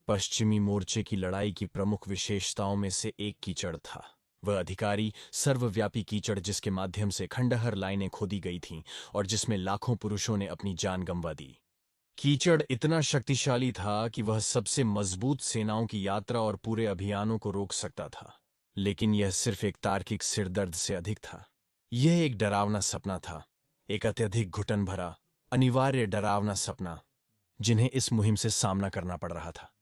पश्चिमी मोर्चे की लड़ाई की प्रमुख विशेषताओं में से एक कीचड़ था। वह अधिकारी सर्वव्यापी कीचड़ जिसके माध्यम से खंडहर लाइनें खोदी गई थीं और जिसमें लाखों पुरुषों ने अपनी जान गंवा दी। कीचड़ इतना शक्तिशाली था कि वह सबसे मजबूत सेनाओं की यात्रा और पूरे अभियानों को रोक सकता था। लेकिन यह सिर्फ एक तार्किक सिरदर्द से अधिक था। यह एक डरावना सपना था, एक अत्यधिक घुटन भरा, अनिवार्य डरावना सपना जिन्हें इस मुहिम से सामना करना पड़ रहा था।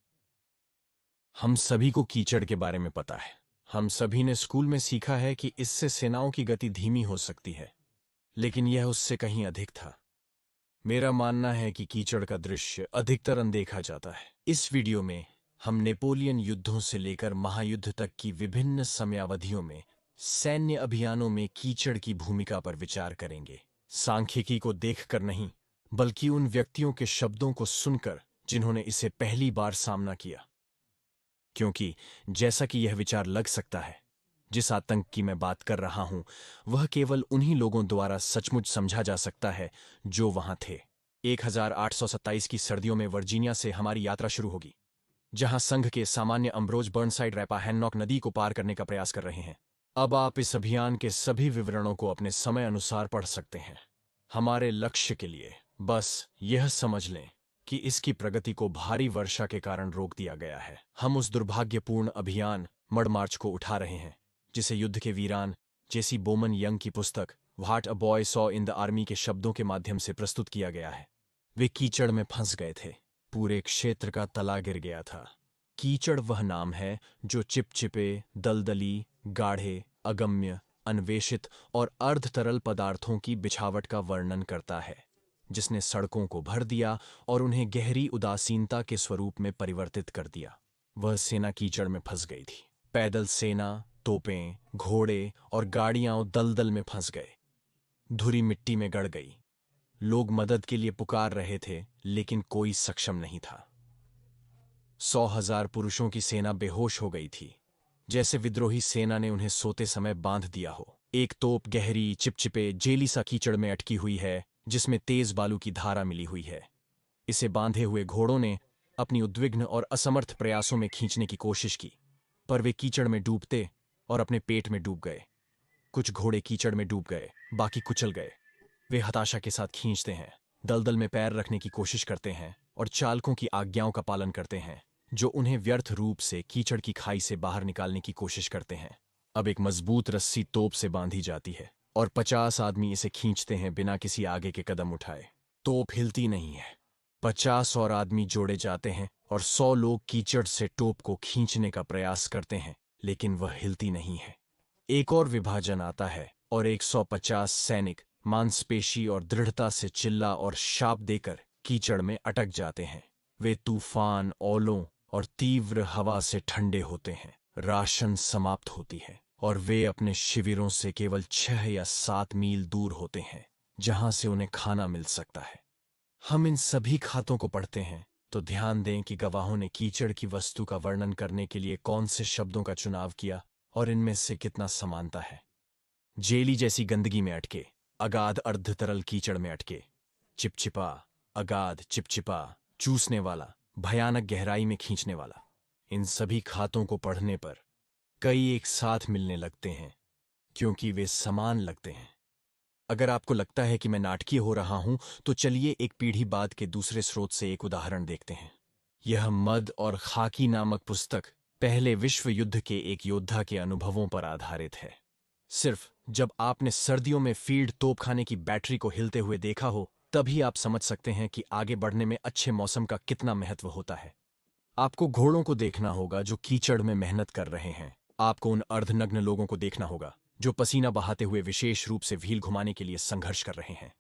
हम सभी को कीचड़ के बारे में पता है। हम सभी ने स्कूल में सीखा है कि इससे सेनाओं की गति धीमी हो सकती है, लेकिन यह उससे कहीं अधिक था। मेरा मानना है कि कीचड़ का दृश्य अधिकतर अनदेखा जाता है। इस वीडियो में हम नेपोलियन युद्धों से लेकर महायुद्ध तक की विभिन्न समयावधियों में सैन्य अभियानों में कीचड़ की भूमिका पर विचार करेंगे। सांख्यिकी को देखकर नहीं, बल्कि उन व्यक्तियों के शब्दों को सुनकर जिन्होंने इसे पहली बार सामना किया। क्योंकि जैसा कि यह विचार लग सकता है, जिस आतंक की मैं बात कर रहा हूं वह केवल उन्हीं लोगों द्वारा सचमुच समझा जा सकता है जो वहां थे। 1827 की सर्दियों में वर्जीनिया से हमारी यात्रा शुरू होगी, जहां संघ के सामान्य अम्ब्रोज बर्नसाइड रैपाहैनॉक नदी को पार करने का प्रयास कर रहे हैं। अब आप इस अभियान के सभी विवरणों को अपने समय अनुसार पढ़ सकते हैं। हमारे लक्ष्य के लिए बस यह समझ लें कि इसकी प्रगति को भारी वर्षा के कारण रोक दिया गया है। हम उस दुर्भाग्यपूर्ण अभियान मड मार्च को उठा रहे हैं जिसे युद्ध के वीरान जेसी बोमन यंग की पुस्तक what a boy saw in the army के शब्दों के माध्यम से प्रस्तुत किया गया है। वे कीचड़ में फंस गए थे। पूरे क्षेत्र का तला गिर गया था। कीचड़ वह नाम है जो चिपचिपे, दलदली, गाढ़े, अगम्य, अन्वेषित और अर्ध तरल पदार्थों की बिछावट का वर्णन करता है, जिसने सड़कों को भर दिया और उन्हें गहरी उदासीनता के स्वरूप में परिवर्तित कर दिया। वह सेना कीचड़ में फंस गई थी। पैदल सेना, तोपें, घोड़े और गाड़ियां दलदल में फंस गए। धुरी मिट्टी में गड़ गई। लोग मदद के लिए पुकार रहे थे, लेकिन कोई सक्षम नहीं था। 100,000 पुरुषों की सेना बेहोश हो गई थी, जैसे विद्रोही सेना ने उन्हें सोते समय बांध दिया हो। एक तोप गहरी, चिपचिपे, जेली सा कीचड़ में अटकी हुई है, जिसमें तेज बालू की धारा मिली हुई है। इसे बांधे हुए घोड़ों ने अपनी उद्विग्न और असमर्थ प्रयासों में खींचने की कोशिश की, पर वे कीचड़ में डूबते और अपने पेट में डूब गए। कुछ घोड़े कीचड़ में डूब गए, बाकी कुचल गए। वे हताशा के साथ खींचते हैं, दलदल में पैर रखने की कोशिश करते हैं और चालकों की आज्ञाओं का पालन करते हैं, जो उन्हें व्यर्थ रूप से कीचड़ की खाई से बाहर निकालने की कोशिश करते हैं। अब एक मजबूत रस्सी तोप से बांधी जाती है और 50 आदमी इसे खींचते हैं बिना किसी आगे के कदम उठाए। तोप हिलती नहीं है। 50 और आदमी जोड़े जाते हैं और 100 लोग कीचड़ से तोप को खींचने का प्रयास करते हैं, लेकिन वह हिलती नहीं है। एक और विभाजन आता है और 150 सैनिक मांसपेशी और दृढ़ता से चिल्ला और शाप देकर कीचड़ में अटक जाते हैं। वे तूफान, ओलों और तीव्र हवा से ठंडे होते हैं। राशन समाप्त होती है और वे अपने शिविरों से केवल 6 या 7 मील दूर होते हैं, जहां से उन्हें खाना मिल सकता है। हम इन सभी खातों को पढ़ते हैं तो ध्यान दें कि गवाहों ने कीचड़ की वस्तु का वर्णन करने के लिए कौन से शब्दों का चुनाव किया और इनमें से कितना समानता है। जेली जैसी गंदगी में अटके, अगाध अर्धतरल कीचड़ में अटके, चिपचिपा, अगाध, चिपचिपा, चूसने वाला, भयानक गहराई में खींचने वाला। इन सभी खातों को पढ़ने पर कई एक साथ मिलने लगते हैं, क्योंकि वे समान लगते हैं। अगर आपको लगता है कि मैं नाटकीय हो रहा हूं, तो चलिए एक पीढ़ी बाद के दूसरे स्रोत से एक उदाहरण देखते हैं। यह मद और खाकी नामक पुस्तक पहले विश्व युद्ध के एक योद्धा के अनुभवों पर आधारित है। सिर्फ जब आपने सर्दियों में फील्ड तोपखाने की बैटरी को हिलते हुए देखा हो, तभी आप समझ सकते हैं कि आगे बढ़ने में अच्छे मौसम का कितना महत्व होता है। आपको घोड़ों को देखना होगा जो कीचड़ में मेहनत कर रहे हैं। आपको उन अर्धनग्न लोगों को देखना होगा जो पसीना बहाते हुए विशेष रूप से व्हील घुमाने के लिए संघर्ष कर रहे हैं।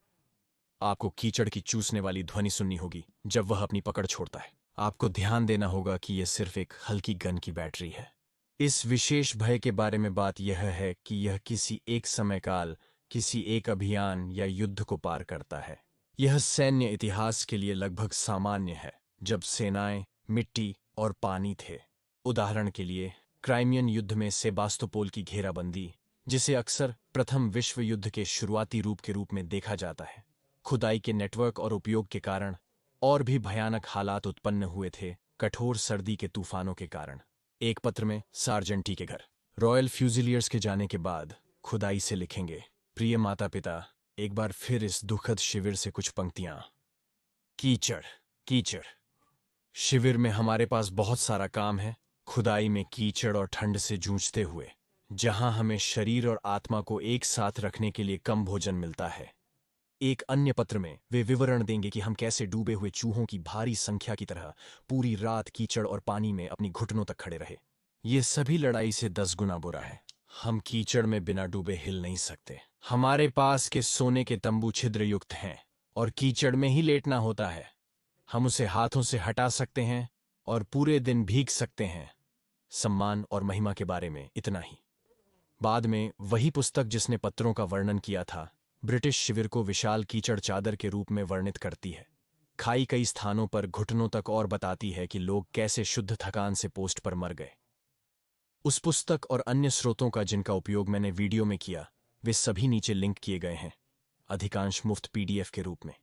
आपको कीचड़ की चूसने वाली ध्वनि सुननी होगी जब वह अपनी पकड़ छोड़ता है। आपको ध्यान देना होगा कि यह सिर्फ एक हल्की गन की बैटरी है। इस विशेष भय के बारे में बात यह है कि यह किसी एक समय काल, किसी एक अभियान या युद्ध को पार करता है। यह सैन्य इतिहास के लिए लगभग सामान्य है, जब सेनाएं मिट्टी और पानी थे। उदाहरण के लिए क्राइमियन युद्ध में सेबास्तोपोल की घेराबंदी, जिसे अक्सर प्रथम विश्व युद्ध के शुरुआती रूप के रूप में देखा जाता है। खुदाई के नेटवर्क और उपयोग के कारण और भी भयानक हालात उत्पन्न हुए थे कठोर सर्दी के तूफानों के कारण। एक पत्र में सार्जेंटी के घर रॉयल फ्यूजिलियर्स के जाने के बाद खुदाई से लिखेंगे, प्रिय माता पिता, एक बार फिर इस दुखद शिविर से कुछ पंक्तियां। कीचड़ कीचड़। शिविर में हमारे पास बहुत सारा काम है, खुदाई में कीचड़ और ठंड से जूझते हुए, जहां हमें शरीर और आत्मा को एक साथ रखने के लिए कम भोजन मिलता है। एक अन्य पत्र में वे विवरण देंगे कि हम कैसे डूबे हुए चूहों की भारी संख्या की तरह पूरी रात कीचड़ और पानी में अपनी घुटनों तक खड़े रहे। ये सभी लड़ाई से 10 गुना बुरा है। हम कीचड़ में बिना डूबे हिल नहीं सकते। हमारे पास के सोने के तंबू छिद्रयुक्त हैं और कीचड़ में ही लेटना होता है। हम उसे हाथों से हटा सकते हैं और पूरे दिन भीग सकते हैं। सम्मान और महिमा के बारे में इतना ही। बाद में वही पुस्तक जिसने पत्रों का वर्णन किया था, ब्रिटिश शिविर को विशाल कीचड़ चादर के रूप में वर्णित करती है। खाई कई स्थानों पर घुटनों तक और बताती है कि लोग कैसे शुद्ध थकान से पोस्ट पर मर गए। उस पुस्तक और अन्य स्रोतों का जिनका उपयोग मैंने वीडियो में किया, वे सभी नीचे लिंक किए गए हैं, अधिकांश मुफ्त पीडीएफ के रूप में।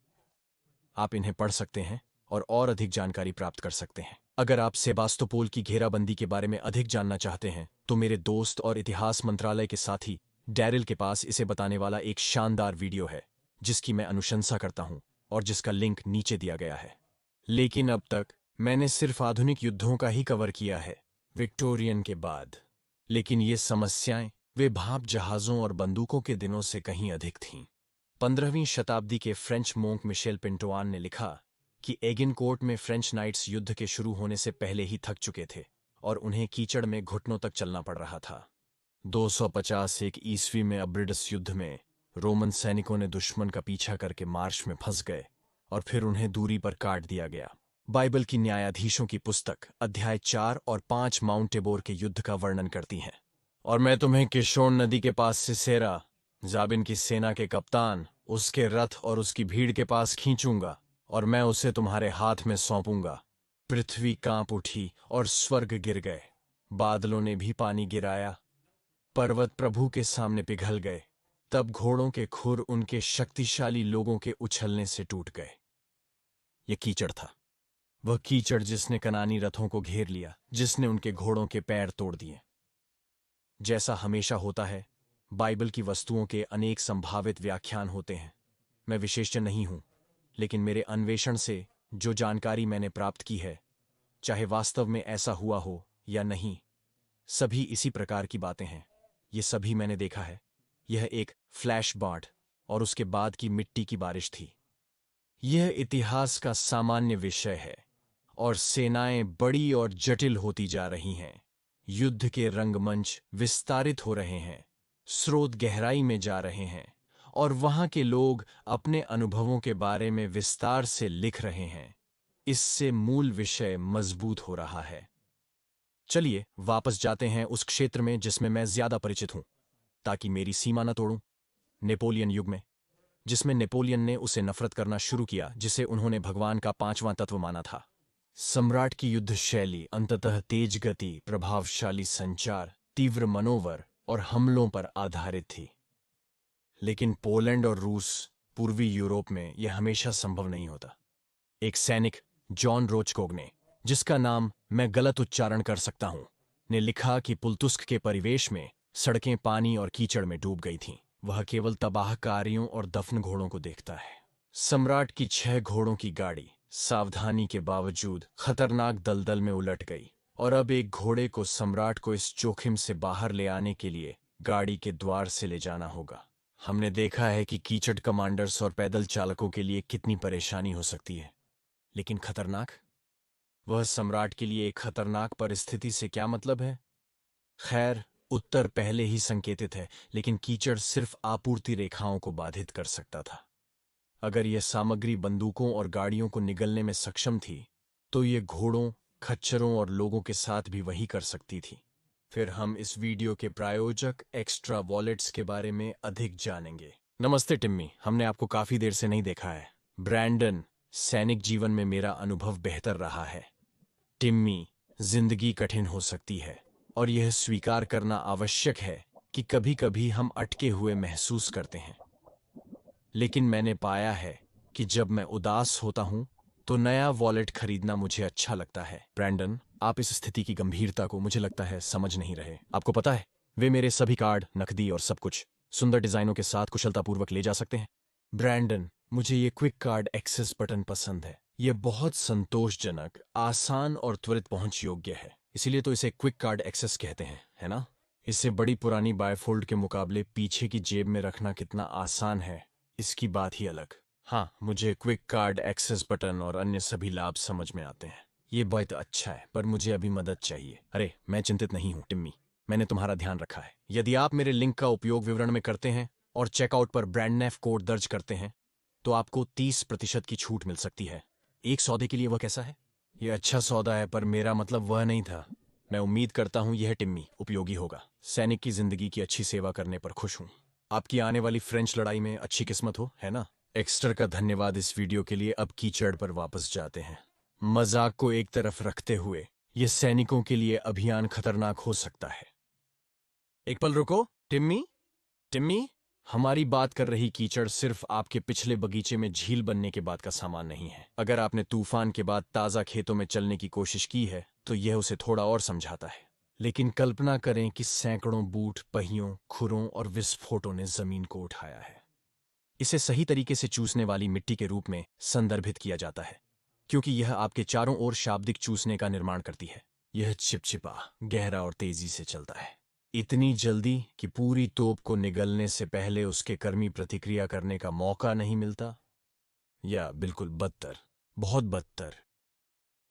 आप इन्हें पढ़ सकते हैं और अधिक जानकारी प्राप्त कर सकते हैं। अगर आप सेबास्तोपोल की घेराबंदी के बारे में अधिक जानना चाहते हैं तो मेरे दोस्त और इतिहास मंत्रालय के साथी डैरिल के पास इसे बताने वाला एक शानदार वीडियो है, जिसकी मैं अनुशंसा करता हूं और जिसका लिंक नीचे दिया गया है। लेकिन अब तक मैंने सिर्फ आधुनिक युद्धों का ही कवर किया है, विक्टोरियन के बाद। लेकिन ये समस्याएं वे भाप जहाजों और बंदूकों के दिनों से कहीं अधिक थीं। 15वीं शताब्दी के फ्रेंच मोंक मिशेल पिंटोआन ने लिखा कि एगिनकोर्ट में फ्रेंच नाइट्स युद्ध के शुरू होने से पहले ही थक चुके थे और उन्हें कीचड़ में घुटनों तक चलना पड़ रहा था। 251 ईस्वी में अब्रिडस युद्ध में रोमन सैनिकों ने दुश्मन का पीछा करके मार्श में फंस गए और फिर उन्हें दूरी पर काट दिया गया। बाइबल की न्यायाधीशों की पुस्तक अध्याय 4 और 5 माउंट टेबोर के युद्ध का वर्णन करती हैं। और मैं तुम्हें किशोन नदी के पास सिसेरा, जाबिन की सेना के कप्तान, उसके रथ और उसकी भीड़ के पास खींचूंगा और मैं उसे तुम्हारे हाथ में सौंपूंगा। पृथ्वी कांप उठी और स्वर्ग गिर गए, बादलों ने भी पानी गिराया, पर्वत प्रभु के सामने पिघल गए। तब घोड़ों के खुर उनके शक्तिशाली लोगों के उछलने से टूट गए। यह कीचड़ था, वह कीचड़ जिसने कनानी रथों को घेर लिया, जिसने उनके घोड़ों के पैर तोड़ दिए। जैसा हमेशा होता है, बाइबल की वस्तुओं के अनेक संभावित व्याख्यान होते हैं। मैं विशेषज्ञ नहीं हूं, लेकिन मेरे अन्वेषण से जो जानकारी मैंने प्राप्त की है, चाहे वास्तव में ऐसा हुआ हो या नहीं, सभी इसी प्रकार की बातें हैं। ये सभी मैंने देखा है। यह एक फ्लैश बाढ़ और उसके बाद की मिट्टी की बारिश थी। यह इतिहास का सामान्य विषय है और सेनाएं बड़ी और जटिल होती जा रही हैं। युद्ध के रंगमंच विस्तारित हो रहे हैं, स्रोत गहराई में जा रहे हैं और वहां के लोग अपने अनुभवों के बारे में विस्तार से लिख रहे हैं। इससे मूल विषय मजबूत हो रहा है। चलिए वापस जाते हैं उस क्षेत्र में जिसमें मैं ज्यादा परिचित हूं, ताकि मेरी सीमा न तोड़ूं। नेपोलियन युग में, जिसमें नेपोलियन ने उसे नफरत करना शुरू किया जिसे उन्होंने भगवान का 5वां तत्व माना था। सम्राट की युद्ध शैली अंततः तेज गति, प्रभावशाली संचार, तीव्र मनोवर और हमलों पर आधारित थी। लेकिन पोलैंड और रूस, पूर्वी यूरोप में यह हमेशा संभव नहीं होता। एक सैनिक जॉन रोचकोग, जिसका नाम मैं गलत उच्चारण कर सकता हूं, ने लिखा कि पुलतुस्क के परिवेश में सड़कें पानी और कीचड़ में डूब गई थीं। वह केवल तबाहकारियों और दफन घोड़ों को देखता है। सम्राट की 6 घोड़ों की गाड़ी सावधानी के बावजूद खतरनाक दलदल में उलट गई और अब एक घोड़े को सम्राट को इस जोखिम से बाहर ले आने के लिए गाड़ी के द्वार से ले जाना होगा। हमने देखा है कि कीचड़ कमांडर्स और पैदल चालकों के लिए कितनी परेशानी हो सकती है, लेकिन खतरनाक? वह सम्राट के लिए एक खतरनाक परिस्थिति से क्या मतलब है? खैर, उत्तर पहले ही संकेतित है, लेकिन कीचड़ सिर्फ आपूर्ति रेखाओं को बाधित कर सकता था। अगर यह सामग्री बंदूकों और गाड़ियों को निगलने में सक्षम थी, तो यह घोड़ों, खच्चरों और लोगों के साथ भी वही कर सकती थी। फिर हम इस वीडियो के प्रायोजक एक्स्ट्रा वॉलेट्स के बारे में अधिक जानेंगे। नमस्ते टिम्मी, हमने आपको काफी देर से नहीं देखा है। ब्रैंडन, सैनिक जीवन में मेरा अनुभव बेहतर रहा है। टिम्मी, जिंदगी कठिन हो सकती है और यह स्वीकार करना आवश्यक है कि कभी-कभी हम अटके हुए महसूस करते हैं। लेकिन मैंने पाया है कि जब मैं उदास होता हूं तो नया वॉलेट खरीदना मुझे अच्छा लगता है। ब्रैंडन, आप इस स्थिति की गंभीरता को मुझे लगता है समझ नहीं रहे। आपको पता है, वे मेरे सभी कार्ड, नकदी और सब कुछ सुंदर डिजाइनों के साथ कुशलतापूर्वक ले जा सकते हैं। ब्रैंडन, मुझे ये क्विक कार्ड एक्सेस बटन पसंद है। ये बहुत संतोषजनक, आसान और त्वरित पहुंच योग्य है, इसीलिए तो इसे क्विक कार्ड एक्सेस कहते हैं, है ना? इसे बड़ी पुरानी बायफोल्ड के मुकाबले पीछे की जेब में रखना कितना आसान है, इसकी बात ही अलग। हाँ, मुझे क्विक कार्ड एक्सेस बटन और अन्य सभी लाभ समझ में आते हैं। ये बहुत अच्छा है, पर मुझे अभी मदद चाहिए। अरे, मैं चिंतित नहीं हूँ टिम्मी, मैंने तुम्हारा ध्यान रखा है। यदि आप मेरे लिंक का उपयोग विवरण में करते हैं और चेकआउट पर ब्रांडनेफ कोड दर्ज करते हैं तो आपको 30% की छूट मिल सकती है। एक सौदे के लिए वह कैसा है? यह अच्छा सौदा है, पर मेरा मतलब वह नहीं था। मैं उम्मीद करता हूं यह टिम्मी उपयोगी होगा। सैनिक की जिंदगी की अच्छी सेवा करने पर खुश हूं। आपकी आने वाली फ्रेंच लड़ाई में अच्छी किस्मत हो, है ना? एक्स्टर का धन्यवाद इस वीडियो के लिए। अब कीचड़ पर वापस जाते हैं। मजाक को एक तरफ रखते हुए, यह सैनिकों के लिए अभियान खतरनाक हो सकता है। एक पल रुको, टिम्मी। टिम्मी, हमारी बात कर रही कीचड़ सिर्फ आपके पिछले बगीचे में झील बनने के बाद का सामान नहीं है। अगर आपने तूफान के बाद ताजा खेतों में चलने की कोशिश की है तो यह उसे थोड़ा और समझाता है। लेकिन कल्पना करें कि सैकड़ों बूट, पहियों, खुरों और विस्फोटों ने जमीन को उठाया है। इसे सही तरीके से चूसने वाली मिट्टी के रूप में संदर्भित किया जाता है, क्योंकि यह आपके चारों ओर शाब्दिक चूसने का निर्माण करती है। यह चिपचिपा, गहरा और तेजी से चलता है, इतनी जल्दी कि पूरी तोप को निगलने से पहले उसके कर्मी प्रतिक्रिया करने का मौका नहीं मिलता। या बिल्कुल बदतर, बहुत बदतर।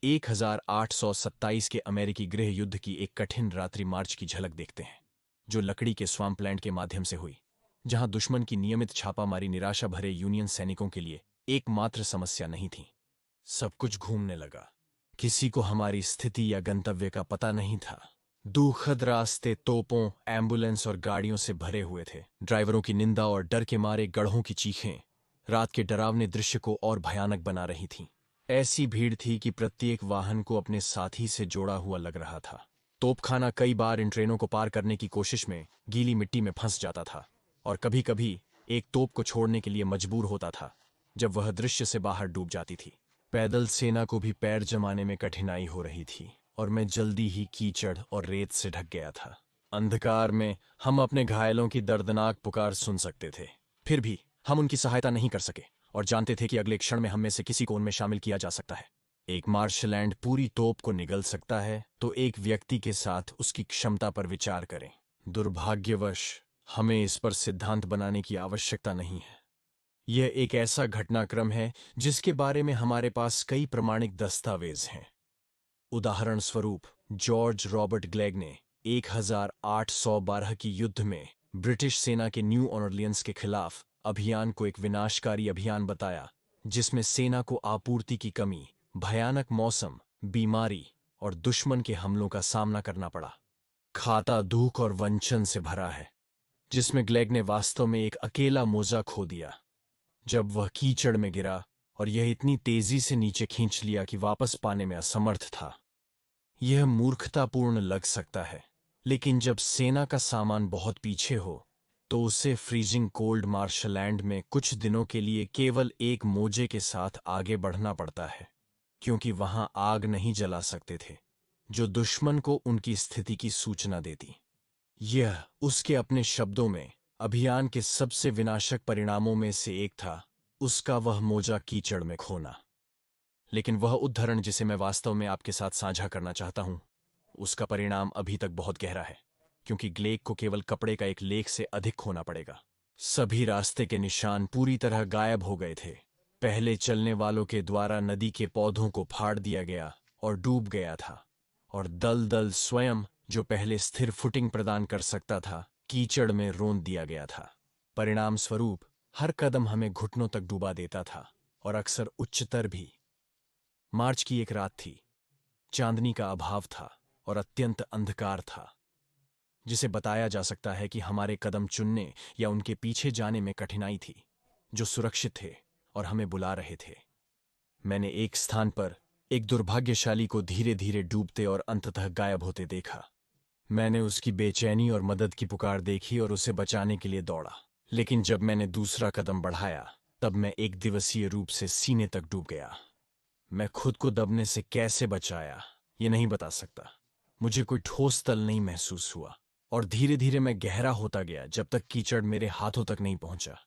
1827 के अमेरिकी गृह युद्ध की एक कठिन रात्रि मार्च की झलक देखते हैं, जो लकड़ी के स्वाम्पलैंड के माध्यम से हुई, जहां दुश्मन की नियमित छापामारी निराशा भरे यूनियन सैनिकों के लिए एकमात्र समस्या नहीं थी। सब कुछ घूमने लगा। किसी को हमारी स्थिति या गंतव्य का पता नहीं था। दुखद रास्ते तोपों, एम्बुलेंस और गाड़ियों से भरे हुए थे। ड्राइवरों की निंदा और डर के मारे गढ़ों की चीखें रात के डरावने दृश्य को और भयानक बना रही थीं। ऐसी भीड़ थी कि प्रत्येक वाहन को अपने साथी से जोड़ा हुआ लग रहा था। तोपखाना कई बार इन ट्रेनों को पार करने की कोशिश में गीली मिट्टी में फंस जाता था और कभी कभी एक तोप को छोड़ने के लिए मजबूर होता था जब वह दृश्य से बाहर डूब जाती थी। पैदल सेना को भी पैर जमाने में कठिनाई हो रही थी और मैं जल्दी ही कीचड़ और रेत से ढक गया था। अंधकार में हम अपने घायलों की दर्दनाक पुकार सुन सकते थे, फिर भी हम उनकी सहायता नहीं कर सके और जानते थे कि अगले क्षण में हम में से किसी को उनमें शामिल किया जा सकता है। एक मार्शलैंड पूरी तोप को निगल सकता है तो एक व्यक्ति के साथ उसकी क्षमता पर विचार करें। दुर्भाग्यवश हमें इस पर सिद्धांत बनाने की आवश्यकता नहीं है। यह एक ऐसा घटनाक्रम है जिसके बारे में हमारे पास कई प्रमाणिक दस्तावेज हैं। उदाहरण स्वरूप, जॉर्ज रॉबर्ट ग्लेग ने 1812 की युद्ध में ब्रिटिश सेना के न्यू ऑर्लियंस के खिलाफ अभियान को एक विनाशकारी अभियान बताया, जिसमें सेना को आपूर्ति की कमी, भयानक मौसम, बीमारी और दुश्मन के हमलों का सामना करना पड़ा। खाता दुख और वंचन से भरा है, जिसमें ग्लेग ने वास्तव में एक अकेला मोजा खो दिया जब वह कीचड़ में गिरा और यह इतनी तेजी से नीचे खींच लिया कि वापस पाने में असमर्थ था। यह मूर्खतापूर्ण लग सकता है, लेकिन जब सेना का सामान बहुत पीछे हो तो उसे फ्रीजिंग कोल्ड मार्शलैंड में कुछ दिनों के लिए केवल एक मोजे के साथ आगे बढ़ना पड़ता है, क्योंकि वहां आग नहीं जला सकते थे जो दुश्मन को उनकी स्थिति की सूचना देती। यह उसके अपने शब्दों में अभियान के सबसे विनाशक परिणामों में से एक था, उसका वह मोजा कीचड़ में खोना। लेकिन वह उद्धरण जिसे मैं वास्तव में आपके साथ साझा करना चाहता हूं, उसका परिणाम अभी तक बहुत गहरा है, क्योंकि ग्लेग को केवल कपड़े का एक लेख से अधिक खोना पड़ेगा। सभी रास्ते के निशान पूरी तरह गायब हो गए थे। पहले चलने वालों के द्वारा नदी के पौधों को फाड़ दिया गया और डूब गया था, और दलदल स्वयं, जो पहले स्थिर फुटिंग प्रदान कर सकता था, कीचड़ में रोंद दिया गया था। परिणाम स्वरूप हर कदम हमें घुटनों तक डुबा देता था, और अक्सर उच्चतर भी। मार्च की एक रात थी। चांदनी का अभाव था और अत्यंत अंधकार था, जिसे बताया जा सकता है कि हमारे कदम चुनने या उनके पीछे जाने में कठिनाई थी, जो सुरक्षित थे और हमें बुला रहे थे। मैंने एक स्थान पर एक दुर्भाग्यशाली को धीरे धीरे डूबते और अंततः गायब होते देखा। मैंने उसकी बेचैनी और मदद की पुकार देखी और उसे बचाने के लिए दौड़ा, लेकिन जब मैंने दूसरा कदम बढ़ाया तब मैं एक दिवसीय रूप से सीने तक डूब गया। मैं खुद को दबने से कैसे बचाया ये नहीं बता सकता। मुझे कोई ठोस तल नहीं महसूस हुआ और धीरे धीरे मैं गहरा होता गया जब तक कीचड़ मेरे हाथों तक नहीं पहुंचा।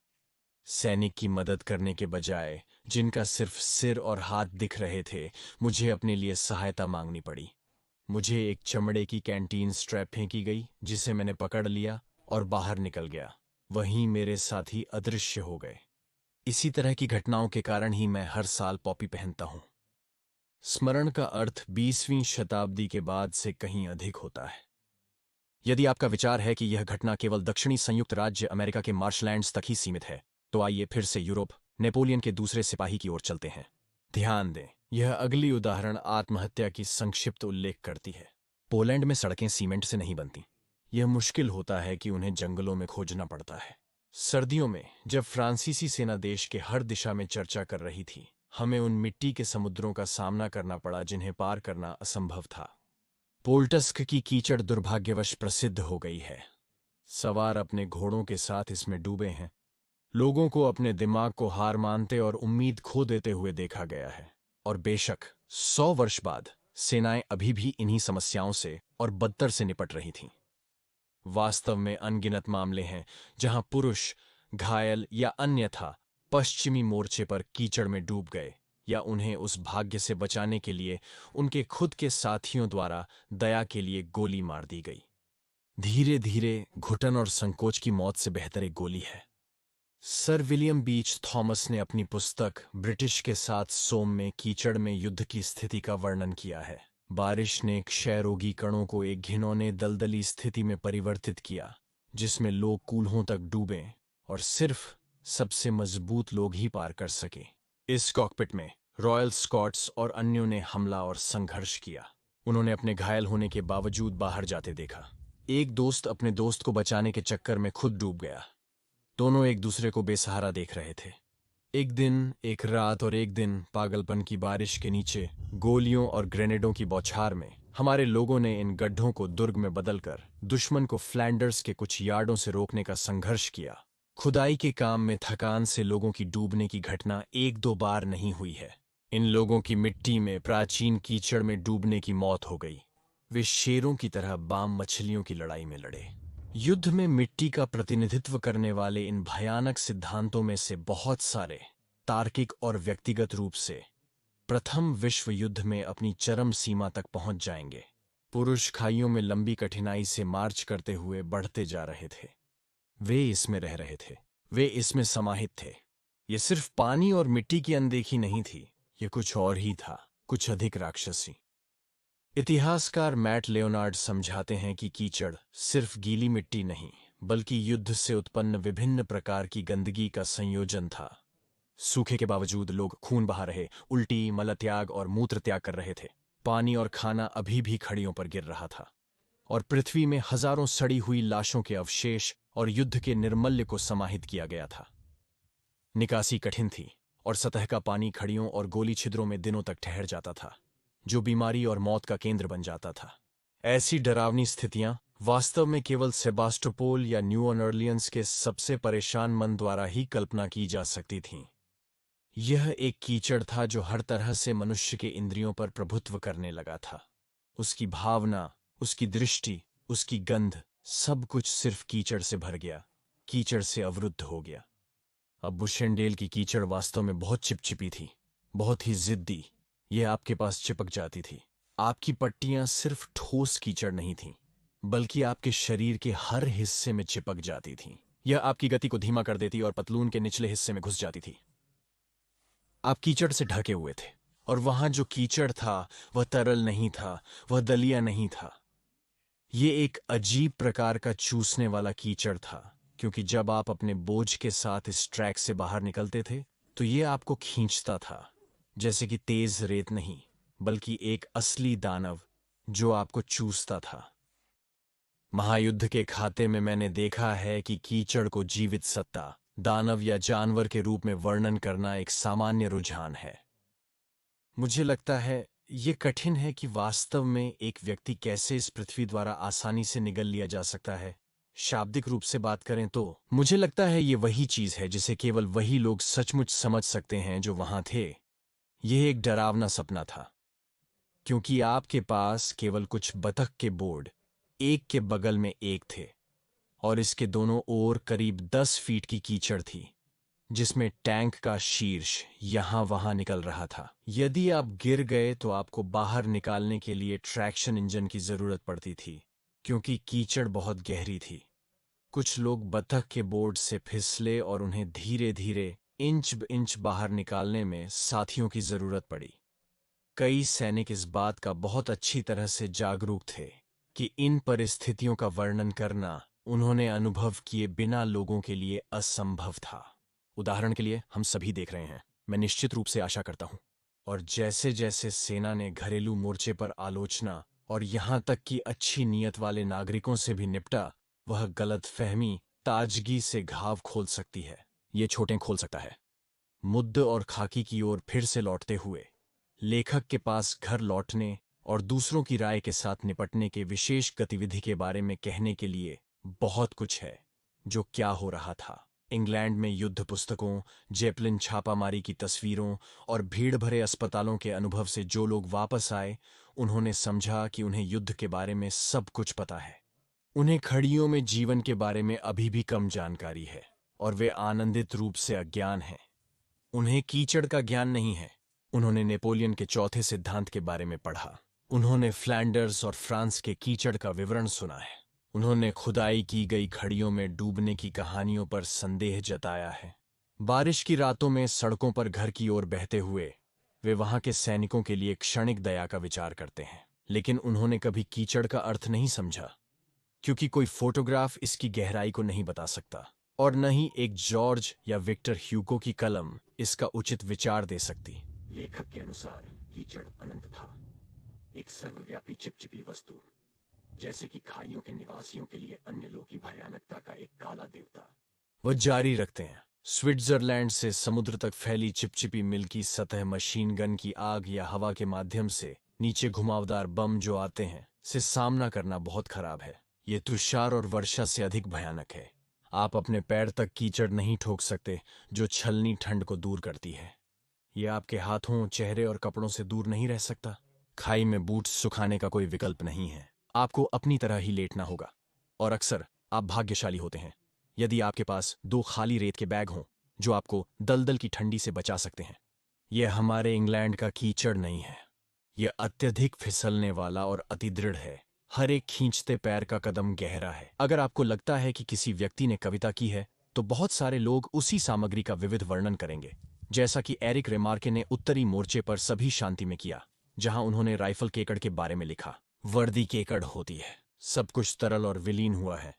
सैनिक की मदद करने के बजाय, जिनका सिर्फ सिर और हाथ दिख रहे थे, मुझे अपने लिए सहायता मांगनी पड़ी। मुझे एक चमड़े की कैंटीन स्ट्रैप फेंकी गई जिसे मैंने पकड़ लिया और बाहर निकल गया। वहीं मेरे साथी अदृश्य हो गए। इसी तरह की घटनाओं के कारण ही मैं हर साल पॉपी पहनता हूं। स्मरण का अर्थ 20वीं शताब्दी के बाद से कहीं अधिक होता है। यदि आपका विचार है कि यह घटना केवल दक्षिणी संयुक्त राज्य अमेरिका के मार्शलैंड्स तक ही सीमित है, तो आइए फिर से यूरोप, नेपोलियन के दूसरे सिपाही की ओर चलते हैं। ध्यान दें, यह अगली उदाहरण आत्महत्या की संक्षिप्त उल्लेख करती है। पोलैंड में सड़कें सीमेंट से नहीं बनती। यह मुश्किल होता है कि उन्हें जंगलों में खोजना पड़ता है। सर्दियों में जब फ्रांसीसी सेना देश के हर दिशा में चर्चा कर रही थी, हमें उन मिट्टी के समुद्रों का सामना करना पड़ा जिन्हें पार करना असंभव था। पोल्टस्क की कीचड़ दुर्भाग्यवश प्रसिद्ध हो गई है। सवार अपने घोड़ों के साथ इसमें डूबे हैं। लोगों को अपने दिमाग को हार मानते और उम्मीद खो देते हुए देखा गया है। और बेशक 100 वर्ष बाद सेनाएं अभी भी इन्हीं समस्याओं से और बदतर से निपट रही थीं। वास्तव में अनगिनत मामले हैं जहां पुरुष घायल या अन्यथा पश्चिमी मोर्चे पर कीचड़ में डूब गए, या उन्हें उस भाग्य से बचाने के लिए उनके खुद के साथियों द्वारा दया के लिए गोली मार दी गई। धीरे धीरे घुटन और संकोच की मौत से बेहतर एक गोली है। सर विलियम बीच थॉमस ने अपनी पुस्तक ब्रिटिश के साथ सोम में कीचड़ में युद्ध की स्थिति का वर्णन किया है। बारिश ने क्षय रोगी कणों को एक घिनौने दलदली स्थिति में परिवर्तित किया, जिसमें लोग कूल्हों तक डूबे और सिर्फ सबसे मजबूत लोग ही पार कर सके। इस कॉकपिट में रॉयल स्कॉट्स और अन्यों ने हमला और संघर्ष किया। उन्होंने अपने घायल होने के बावजूद बाहर जाते देखा। एक दोस्त अपने दोस्त को बचाने के चक्कर में खुद डूब गया। दोनों एक दूसरे को बेसहारा देख रहे थे। एक दिन, एक रात और एक दिन पागलपन की बारिश के नीचे गोलियों और ग्रेनेडों की बौछार में हमारे लोगों ने इन गड्ढों को दुर्ग में बदलकर दुश्मन को फ्लैंडर्स के कुछ यार्डों से रोकने का संघर्ष किया। खुदाई के काम में थकान से लोगों की डूबने की घटना 1-2 बार नहीं हुई है। इन लोगों की मिट्टी में प्राचीन कीचड़ में डूबने की मौत हो गई। वे शेरों की तरह बाम मछलियों की लड़ाई में लड़े। युद्ध में मिट्टी का प्रतिनिधित्व करने वाले इन भयानक सिद्धांतों में से बहुत सारे तार्किक और व्यक्तिगत रूप से प्रथम विश्व युद्ध में अपनी चरम सीमा तक पहुंच जाएंगे। पुरुष खाइयों में लंबी कठिनाई से मार्च करते हुए बढ़ते जा रहे थे। वे इसमें रह रहे थे, वे इसमें समाहित थे। ये सिर्फ पानी और मिट्टी की अनदेखी नहीं थी, ये कुछ और ही था, कुछ अधिक राक्षसी। इतिहासकार मैट लियोनार्ड समझाते हैं कि कीचड़ सिर्फ गीली मिट्टी नहीं, बल्कि युद्ध से उत्पन्न विभिन्न प्रकार की गंदगी का संयोजन था। सूखे के बावजूद लोग खून बहा रहे, उल्टी, मलत्याग और मूत्र त्याग कर रहे थे। पानी और खाना अभी भी खड़ियों पर गिर रहा था, और पृथ्वी में हजारों सड़ी हुई लाशों के अवशेष और युद्ध के निर्मल्य को समाहित किया गया था। निकासी कठिन थी, और सतह का पानी खड़ियों और गोली छिद्रों में दिनों तक ठहर जाता था, जो बीमारी और मौत का केंद्र बन जाता था। ऐसी डरावनी स्थितियां वास्तव में केवल सेबास्टोपोल या न्यू ऑर्लियंस के सबसे परेशान मन द्वारा ही कल्पना की जा सकती थीं। यह एक कीचड़ था जो हर तरह से मनुष्य के इंद्रियों पर प्रभुत्व करने लगा था। उसकी भावना, उसकी दृष्टि, उसकी गंध, सब कुछ सिर्फ कीचड़ से भर गया, कीचड़ से अवरुद्ध हो गया। अब बुशेंडेल की कीचड़ वास्तव में बहुत चिपचिपी थी, बहुत ही जिद्दी। यह आपके पास चिपक जाती थी। आपकी पट्टियां सिर्फ ठोस कीचड़ नहीं थीं, बल्कि आपके शरीर के हर हिस्से में चिपक जाती थीं। यह आपकी गति को धीमा कर देती और पतलून के निचले हिस्से में घुस जाती थी। आप कीचड़ से ढके हुए थे, और वहां जो कीचड़ था वह तरल नहीं था, वह दलिया नहीं था। यह एक अजीब प्रकार का चूसने वाला कीचड़ था, क्योंकि जब आप अपने बोझ के साथ इस ट्रैक से बाहर निकलते थे, तो यह आपको खींचता था, जैसे कि तेज रेत नहीं, बल्कि एक असली दानव जो आपको चूसता था। महायुद्ध के खाते में मैंने देखा है कि कीचड़ को जीवित सत्ता, दानव या जानवर के रूप में वर्णन करना एक सामान्य रुझान है। मुझे लगता है यह कठिन है कि वास्तव में एक व्यक्ति कैसे इस पृथ्वी द्वारा आसानी से निगल लिया जा सकता है। शाब्दिक रूप से बात करें तो मुझे लगता है ये वही चीज है जिसे केवल वही लोग सचमुच समझ सकते हैं जो वहां थे। यह एक डरावना सपना था, क्योंकि आपके पास केवल कुछ बतख के बोर्ड एक के बगल में एक थे और इसके दोनों ओर करीब 10 फीट की कीचड़ थी, जिसमें टैंक का शीर्ष यहां वहां निकल रहा था। यदि आप गिर गए तो आपको बाहर निकालने के लिए ट्रैक्शन इंजन की जरूरत पड़ती थी, क्योंकि कीचड़ बहुत गहरी थी। कुछ लोग बतख के बोर्ड से फिसले और उन्हें धीरे धीरे इंच ब इंच बाहर निकालने में साथियों की जरूरत पड़ी। कई सैनिक इस बात का बहुत अच्छी तरह से जागरूक थे कि इन परिस्थितियों का वर्णन करना उन्होंने अनुभव किए बिना लोगों के लिए असंभव था। उदाहरण के लिए हम सभी देख रहे हैं, मैं निश्चित रूप से आशा करता हूं। और जैसे जैसे सेना ने घरेलू मोर्चे पर आलोचना और यहां तक कि अच्छी नीयत वाले नागरिकों से भी निपटा, वह गलतफहमी ताजगी से घाव खोल सकती है, ये छोटें खोल सकता है। मुद्द और खाकी की ओर फिर से लौटते हुए, लेखक के पास घर लौटने और दूसरों की राय के साथ निपटने के विशेष गतिविधि के बारे में कहने के लिए बहुत कुछ है। जो क्या हो रहा था इंग्लैंड में युद्ध पुस्तकों, जेपलिन छापामारी की तस्वीरों और भीड़ भरे अस्पतालों के अनुभव से जो लोग वापस आए, उन्होंने समझा कि उन्हें युद्ध के बारे में सब कुछ पता है। उन्हें खड़ियों में जीवन के बारे में अभी भी कम जानकारी है और वे आनंदित रूप से अज्ञान हैं। उन्हें कीचड़ का ज्ञान नहीं है। उन्होंने नेपोलियन के चौथे सिद्धांत के बारे में पढ़ा। उन्होंने फ्लैंडर्स और फ्रांस के कीचड़ का विवरण सुना है। उन्होंने खुदाई की गई खड़ियों में डूबने की कहानियों पर संदेह जताया है। बारिश की रातों में सड़कों पर घर की ओर बहते हुए वे वहां के सैनिकों के लिए क्षणिक दया का विचार करते हैं। लेकिन उन्होंने कभी कीचड़ का अर्थ नहीं समझा, क्योंकि कोई फोटोग्राफ इसकी गहराई को नहीं बता सकता और न ही एक जॉर्ज या विक्टर ह्यूगो की कलम इसका उचित विचार दे सकती। लेखक के अनुसार कीचड़ अनंत था, एक सर्वव्यापी चिपचिपी वस्तु, जैसे कि खाइयों के निवासियों के लिए अन्य लोगों की भयानकता का एक काला देवता। वह जारी रखते हैं, स्विट्जरलैंड से समुद्र तक फैली चिपचिपी मिल्की सतह मशीन गन की आग या हवा के माध्यम से नीचे घुमावदार बम जो आते हैं से सामना करना बहुत खराब है। ये तुषार और वर्षा से अधिक भयानक है। आप अपने पैर तक कीचड़ नहीं ठोक सकते जो छलनी ठंड को दूर करती है। यह आपके हाथों, चेहरे और कपड़ों से दूर नहीं रह सकता। खाई में बूट सुखाने का कोई विकल्प नहीं है। आपको अपनी तरह ही लेटना होगा। और अक्सर आप भाग्यशाली होते हैं यदि आपके पास 2 खाली रेत के बैग हों जो आपको दलदल की ठंडी से बचा सकते हैं। यह हमारे इंग्लैंड का कीचड़ नहीं है। यह अत्यधिक फिसलने वाला और अति दृढ़ है। हर एक खींचते पैर का कदम गहरा है। अगर आपको लगता है कि किसी व्यक्ति ने कविता की है, तो बहुत सारे लोग उसी सामग्री का विविध वर्णन करेंगे, जैसा कि एरिक रेमार्के ने उत्तरी मोर्चे पर सभी शांति में किया, जहां उन्होंने राइफल केकड़ के बारे में लिखा। वर्दी केकड़ होती है, सब कुछ तरल और विलीन हुआ है।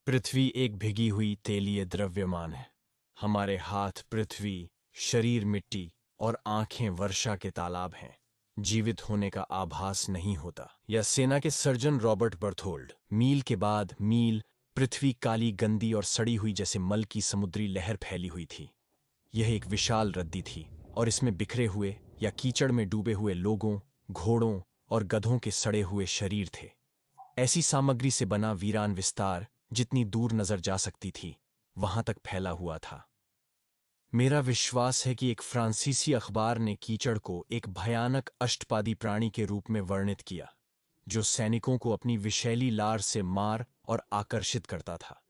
पृथ्वी एक भिगी हुई तेलीय द्रव्यमान है। हमारे हाथ पृथ्वी, शरीर मिट्टी और आंखें वर्षा के तालाब हैं। जीवित होने का आभास नहीं होता। या सेना के सर्जन रॉबर्ट बर्थोल्ड, मील के बाद मील पृथ्वी काली, गंदी और सड़ी हुई जैसे मल की समुद्री लहर फैली हुई थी। यह एक विशाल रद्दी थी और इसमें बिखरे हुए या कीचड़ में डूबे हुए लोगों, घोड़ों और गधों के सड़े हुए शरीर थे। ऐसी सामग्री से बना वीरान विस्तार जितनी दूर नजर जा सकती थी, वहां तक फैला हुआ था। मेरा विश्वास है कि एक फ्रांसीसी अखबार ने कीचड़ को एक भयानक अष्टपादी प्राणी के रूप में वर्णित किया, जो सैनिकों को अपनी विषैली लार से मार और आकर्षित करता था,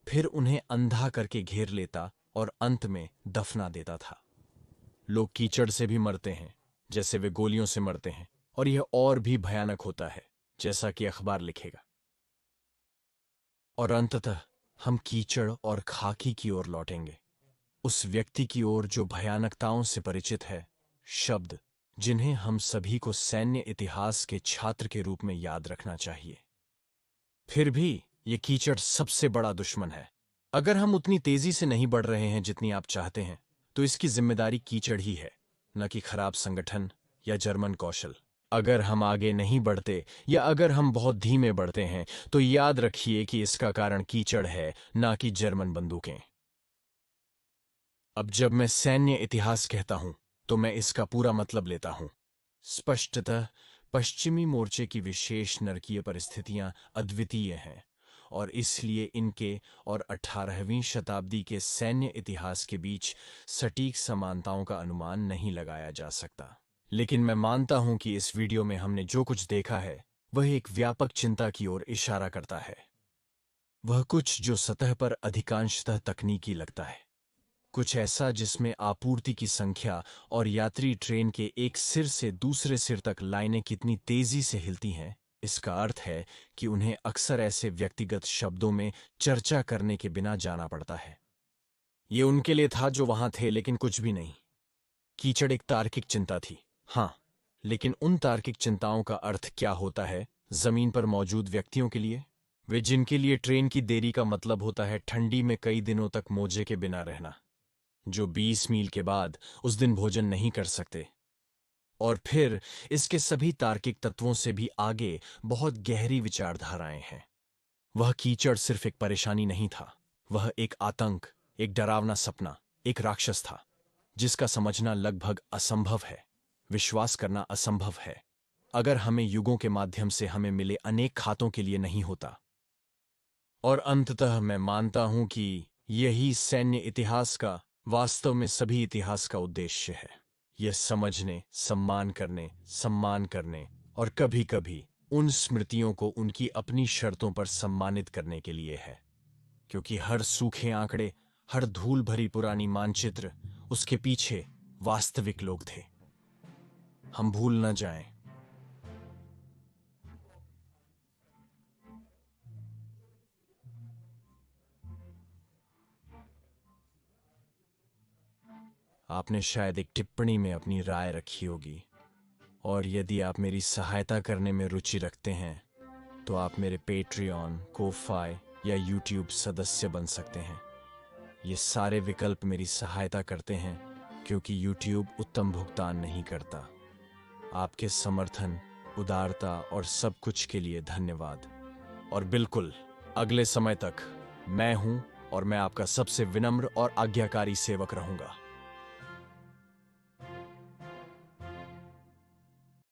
फिर उन्हें अंधा करके घेर लेता और अंत में दफना देता था। लोग कीचड़ से भी मरते हैं जैसे वे गोलियों से मरते हैं, और यह और भी भयानक होता है, जैसा कि अखबार लिखेगा। और अंततः हम कीचड़ और खाकी की ओर लौटेंगे, उस व्यक्ति की ओर जो भयानकताओं से परिचित है, शब्द जिन्हें हम सभी को सैन्य इतिहास के छात्र के रूप में याद रखना चाहिए। फिर भी ये कीचड़ सबसे बड़ा दुश्मन है। अगर हम उतनी तेजी से नहीं बढ़ रहे हैं जितनी आप चाहते हैं, तो इसकी जिम्मेदारी कीचड़ ही है, न कि खराब संगठन या जर्मन कौशल। अगर हम आगे नहीं बढ़ते या अगर हम बहुत धीमे बढ़ते हैं, तो याद रखिए कि इसका कारण कीचड़ है, ना कि जर्मन बंदूकें। अब जब मैं सैन्य इतिहास कहता हूं, तो मैं इसका पूरा मतलब लेता हूं। स्पष्टतः पश्चिमी मोर्चे की विशेष नरकीय परिस्थितियां अद्वितीय हैं और इसलिए इनके और 18वीं शताब्दी के सैन्य इतिहास के बीच सटीक समानताओं का अनुमान नहीं लगाया जा सकता। लेकिन मैं मानता हूं कि इस वीडियो में हमने जो कुछ देखा है वह एक व्यापक चिंता की ओर इशारा करता है। वह कुछ जो सतह पर अधिकांशतः तकनीकी लगता है, कुछ ऐसा जिसमें आपूर्ति की संख्या और यात्री ट्रेन के एक सिर से दूसरे सिर तक लाइनें कितनी तेजी से हिलती हैं। इसका अर्थ है कि उन्हें अक्सर ऐसे व्यक्तिगत शब्दों में चर्चा करने के बिना जाना पड़ता है। ये उनके लिए था जो वहां थे, लेकिन कुछ भी नहीं। कीचड़ एक तार्किक चिंता थी, हाँ, लेकिन उन तार्किक चिंताओं का अर्थ क्या होता है जमीन पर मौजूद व्यक्तियों के लिए? वे जिनके लिए ट्रेन की देरी का मतलब होता है ठंडी में कई दिनों तक मोजे के बिना रहना, जो 20 मील के बाद उस दिन भोजन नहीं कर सकते। और फिर इसके सभी तार्किक तत्वों से भी आगे बहुत गहरी विचारधाराएं हैं। वह कीचड़ सिर्फ एक परेशानी नहीं था, वह एक आतंक, एक डरावना सपना, एक राक्षस था जिसका समझना लगभग असंभव है, विश्वास करना असंभव है, अगर हमें युगों के माध्यम से हमें मिले अनेक खातों के लिए नहीं होता। और अंततः मैं मानता हूं कि यही सैन्य इतिहास का, वास्तव में सभी इतिहास का उद्देश्य है। यह समझने, सम्मान करने और कभी-कभी उन स्मृतियों को उनकी अपनी शर्तों पर सम्मानित करने के लिए है। क्योंकि हर सूखे आंकड़े, हर धूल भरी पुरानी मानचित्र, उसके पीछे वास्तविक लोग थे। हम भूल न जाएं। आपने शायद एक टिप्पणी में अपनी राय रखी होगी, और यदि आप मेरी सहायता करने में रुचि रखते हैं तो आप मेरे पेट्रियन, को-फाई या यूट्यूब सदस्य बन सकते हैं। ये सारे विकल्प मेरी सहायता करते हैं क्योंकि यूट्यूब उत्तम भुगतान नहीं करता। आपके समर्थन, उदारता और सब कुछ के लिए धन्यवाद। और बिल्कुल, अगले समय तक मैं हूं और मैं आपका सबसे विनम्र और आज्ञाकारी सेवक रहूंगा।